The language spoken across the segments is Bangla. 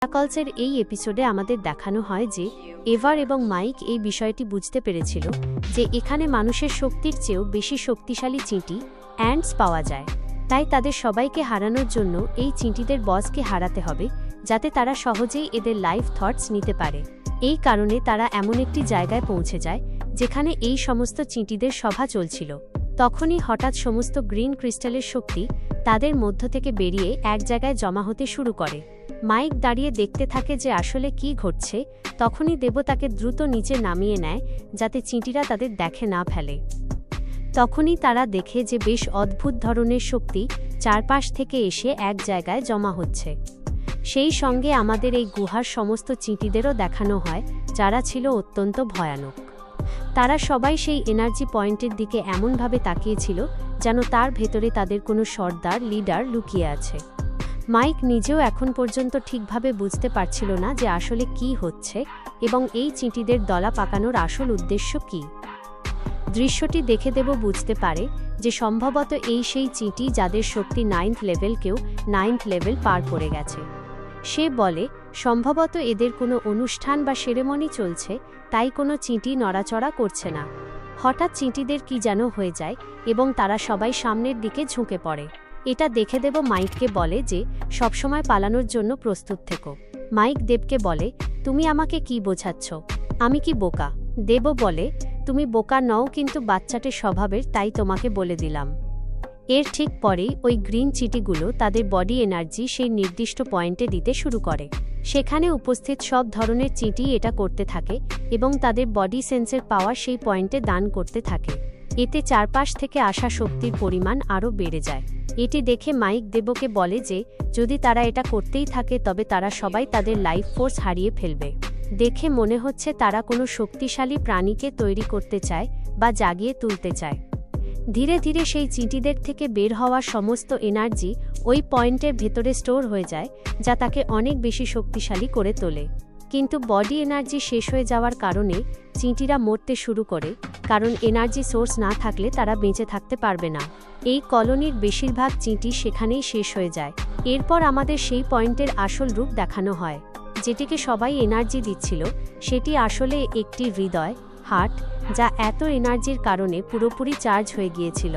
অ্যাকলসের এই এপিসোডে আমাদের দেখানো হয় যে এভার এবং মাইক এই বিষয়টি বুঝতে পেরেছিল যে এখানে মানুষের শক্তির চেয়েও বেশি শক্তিশালী চিঁটি অ্যান্টস পাওয়া যায়। তাই তাদের সবাইকে হারানোর জন্য এই চিঁটিদের বসকে হারাতে হবে, যাতে তারা সহজেই এদের লাইফ থটস নিতে পারে। এই কারণে তারা এমন একটি জায়গায় পৌঁছে যায় যেখানে এই সমস্ত চিঁটিদের সভা চলছিল। তখনই হঠাৎ সমস্ত গ্রিন ক্রিস্টালের শক্তি তাদের মধ্য থেকে বেরিয়ে এক জায়গায় জমা হতে শুরু করে। মাইক দাঁড়িয়ে দেখতে থাকে যে আসলে কি ঘটছে। তখনই দেব তাকে দ্রুত নিচে নামিয়ে নেয় যাতে চিঁটিরা তাদের দেখে না ফেলে। তখনই তারা দেখে যে বেশ অদ্ভুত ধরনের শক্তি চারপাশ থেকে এসে এক জায়গায় জমা হচ্ছে। সেই সঙ্গে আমাদের এই গুহার সমস্ত চিঁটিদেরও দেখানো হয়, যারা ছিল অত্যন্ত ভয়ানক। তারা সবাই সেই এনার্জি পয়েন্টের দিকে এমনভাবে তাকিয়েছিল যেন তার ভেতরে তাদের কোনো সর্দার লিডার লুকিয়ে আছে। মাইক নিজেও এখন পর্যন্ত ঠিকভাবে বুঝতে পারছিল না যে আসলে কি হচ্ছে এবং এই চিঁটিদের দলা পাকানোর আসল উদ্দেশ্য কী। দৃশ্যটি দেখে দেব বুঝতে পারে যে সম্ভবত এই সেই চিঁটি যাদের শক্তি 9th লেভেলকেও 9th লেভেল পার করে গেছে। সে বলে সম্ভবত এদের কোনো অনুষ্ঠান বা সেরেমনি চলছে, তাই কোনো চিঁটি নড়াচড়া করছে না। হঠাৎ চিঁটিদের কি যেন হয়ে যায় এবং তারা সবাই সামনের দিকে ঝুঁকে পড়ে। এটা দেখে দেব মাইককে বলে যে সবসময় পালানোর জন্য প্রস্তুত থেকো। মাইক দেবকে বলে, তুমি আমাকে কি বোঝাচ্ছ? আমি কি বোকা? দেব বলে, তুমি বোকা নও, কিন্তু বাচ্চাটে স্বভাবের, তাই তোমাকে বলে দিলাম। এর ঠিক পরেই ওই গ্রিন চিঁটিগুলো তাদের বডি এনার্জি সেই নির্দিষ্ট পয়েন্টে দিতে শুরু করে। সেখানে উপস্থিত সব ধরনের চিঁটি এটা করতে থাকে এবং তাদের বডি সেন্সের পাওয়ার সেই পয়েন্টে দান করতে থাকে। এতে চারপাশ থেকে আসা শক্তির পরিমাণ আরও বেড়ে যায়। এটি দেখে মাইক দেবকে বলে যে যদি তারা এটা করতেই থাকে তবে তারা সবাই তাদের লাইফ ফোর্স হারিয়ে ফেলবে। দেখে মনে হচ্ছে তারা কোনো শক্তিশালী প্রাণীকে তৈরি করতে চায় বা জাগিয়ে তুলতে চায়। ধীরে ধীরে সেই চিঁটিদের থেকে বের হওয়া সমস্ত এনার্জি ওই পয়েন্টের ভেতরে স্টোর হয়ে যায়, যা তাকে অনেক বেশি শক্তিশালী করে তোলে। কিন্তু বডি এনার্জি শেষ হয়ে যাওয়ার কারণে চিঁটিরা মরতে শুরু করে, কারণ এনার্জি সোর্স না থাকলে তারা বেঁচে থাকতে পারবে না। এই কলোনির বেশিরভাগ চিঁটি সেখানেই শেষ হয়ে যায়। এরপর আমাদের সেই পয়েন্টের আসল রূপ দেখানো হয়, যেটিকে সবাই এনার্জি দিচ্ছিল। সেটি আসলে একটি হৃদয়, হার্ট, যা এত এনার্জির কারণে পুরোপুরি চার্জ হয়ে গিয়েছিল।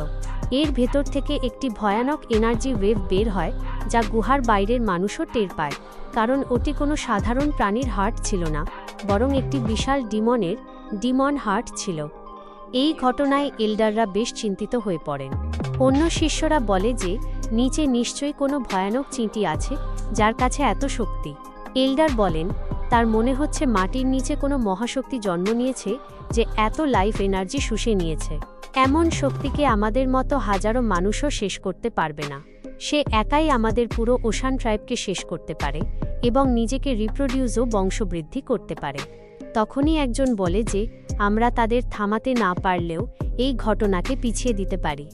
এর ভেতর থেকে একটি ভয়ানক এনার্জি ওয়েভ বের হয়, যা গুহার বাইরের মানুষও টের পায়, কারণ ওটি কোনো সাধারণ প্রাণীর হার্ট ছিল না, বরং একটি বিশাল ডিমন হার্ট ছিল। এই ঘটনায় এল্ডাররা বেশ চিন্তিত হয়ে পড়েন। অন্য শিষ্যরা বলে যে নিচে নিশ্চয়ই কোনো ভয়ানক চিঁটি আছে যার কাছে এত শক্তি। এল্ডার বলেন তার মনে হচ্ছে মাটির নিচে কোনো মহাশক্তি জন্ম নিয়েছে যে এত লাইফ এনার্জি শুষে নিয়েছে। এমন শক্তিকে আমাদের মতো হাজারো মানুষও শেষ করতে পারবে না। সে একাই আমাদের পুরো ওশান ট্রাইবকে শেষ করতে পারে এবং নিজেকে রিপ্রোডিউসও বংশবৃদ্ধি করতে পারে। তখনই একজন বলে যে আমরা তাদের থামাতে না পারলেও এই ঘটনাকে পিছিয়ে দিতে পারি।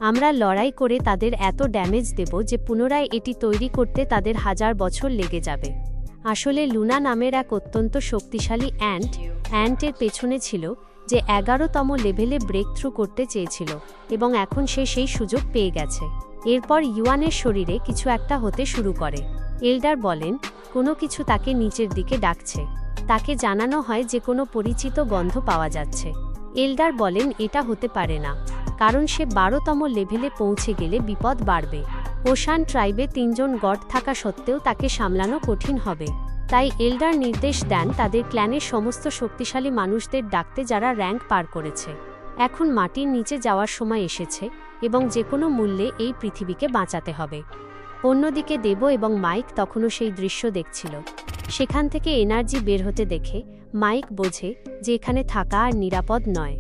আমরা লড়াই করে তাদের এত ড্যামেজ দেব যে পুনরায় এটি তৈরি করতে তাদের 1000 বছর লেগে যাবে। আসলে লুনা নামের এক অত্যন্ত শক্তিশালী অ্যান্টের পেছনে ছিল যে 11তম লেভেলে ব্রেক থ্রু করতে চেয়েছিল এবং এখন সে সেই সুযোগ পেয়ে গেছে। এরপর ইউয়ানের শরীরে কিছু একটা হতে শুরু করে। এল্ডার বলেন কোনো কিছু তাকে নিচের দিকে ডাকছে। তাকে জানানো হয় যে কোনো পরিচিত গন্ধ পাওয়া যাচ্ছে। এল্ডার বলেন এটা হতে পারে না, কারণ সে 12তম লেভেলে পৌঁছে গেলে বিপদ বাড়বে। ওশান ট্রাইবে 3 জন গড থাকা সত্ত্বেও তাকে সামলানো কঠিন হবে। তাই এল্ডার নির্দেশ দেন তাদের ক্ল্যানের সমস্ত শক্তিশালী মানুষদের ডাকতে, যারা র্যাঙ্ক পার করেছে। এখন মাটির নিচে যাওয়ার সময় এসেছে এবং যে কোনো মূল্যে এই পৃথিবীকে বাঁচাতে হবে। অন্যদিকে দেব এবং মাইক তখনও সেই দৃশ্য দেখছিল। সেখান থেকে এনার্জি বের হতে দেখে মাইক বোঝে যে এখানে থাকা আর নিরাপদ নয়।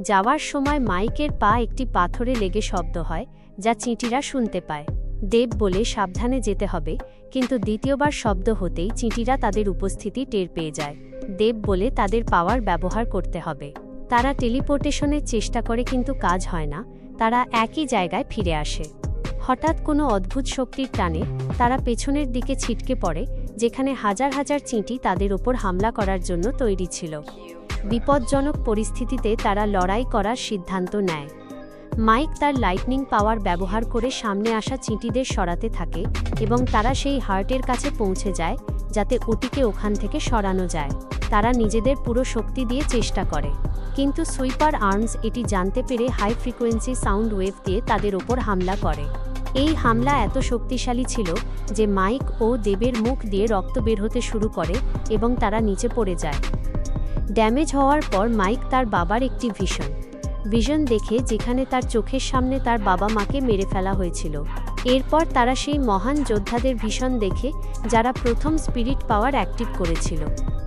যাওয়ার সময় মাইকের পা একটি পাথরে লেগে শব্দ হয়, যা চিঁটিরা শুনতে পায়। দেব বলে সাবধানে যেতে হবে, কিন্তু দ্বিতীয়বার শব্দ হতেই চিঁটিরা তাদের উপস্থিতি টের পেয়ে যায়। দেব বলে তাদের পাওয়ার ব্যবহার করতে হবে। তারা টেলিপোর্টেশনের চেষ্টা করে, কিন্তু কাজ হয় না। তারা একই জায়গায় ফিরে আসে। হঠাৎ কোনো অদ্ভুত শক্তির টানে তারা পেছনের দিকে ছিটকে পড়ে, যেখানে হাজার হাজার চিঁটি তাদের ওপর হামলা করার জন্য তৈরি ছিল। বিপজ্জনক পরিস্থিতিতে তারা লড়াই করার সিদ্ধান্ত নেয়। মাইক তার লাইটনিং পাওয়ার ব্যবহার করে সামনে আসা চিঁটিদের সরাতে থাকে এবং তারা সেই হার্টের কাছে পৌঁছে যায়, যাতে ওটিকে ওখান থেকে সরানো যায়। তারা নিজেদের পুরো শক্তি দিয়ে চেষ্টা করে, কিন্তু সুইপার আর্মস এটি জানতে পেরে হাই ফ্রিকোয়েন্সি সাউন্ড ওয়েভ দিয়ে তাদের ওপর হামলা করে। এই হামলা এত শক্তিশালী ছিল যে মাইক ও দেবের মুখ দিয়ে রক্ত বের হতে শুরু করে এবং তারা নিচে পড়ে যায়। ড্যামেজ হওয়ার পর মাইক তার বাবার একটি ভিশন দেখে, যেখানে তার চোখের সামনে তার বাবা মাকে মেরে ফেলা হয়েছিল। এরপর তারা সেই মহান যোদ্ধাদের ভিশন দেখে যারা প্রথম স্পিরিট পাওয়ার অ্যাক্টিভ করেছিল।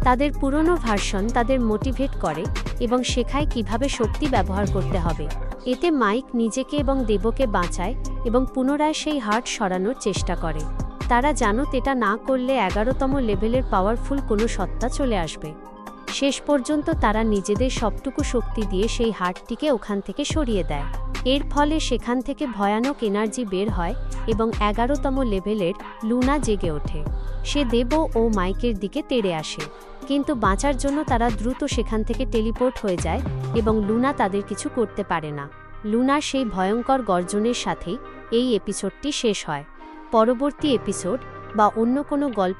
তাদের পুরনো ভার্সন তাদের মোটিভেট করে এবং শেখায় কিভাবে শক্তি ব্যবহার করতে হবে। এতে মাইক নিজেকে এবং দেবকে বাঁচায় এবং পুনরায় সেই হার্ট সরানোর চেষ্টা করে। তারা জানো এটা না করলে 11তম লেভেলের পাওয়ারফুল কোনো সত্তা চলে আসবে। শেষ পর্যন্ত তারা নিজেদের সবটুকু শক্তি দিয়ে সেই হার্টটিকে ওখান থেকে সরিয়ে দেয়। এর ফলে সেখান থেকে ভয়ানক এনার্জি বের হয় এবং 11তম লেভেলের লুনা জেগে ওঠে। সে দেব ও মাইকের দিকে তেড়ে আসে, কিন্তু বাঁচার জন্য তারা দ্রুত সেখান থেকে টেলিপোর্ট হয়ে যায় এবং লুনা তাদের কিছু করতে পারে না। লুনার সেই ভয়ঙ্কর গর্জনের সাথেই এই এপিসোডটি শেষ হয়। পরবর্তী এপিসোড বা অন্য কোনো গল্প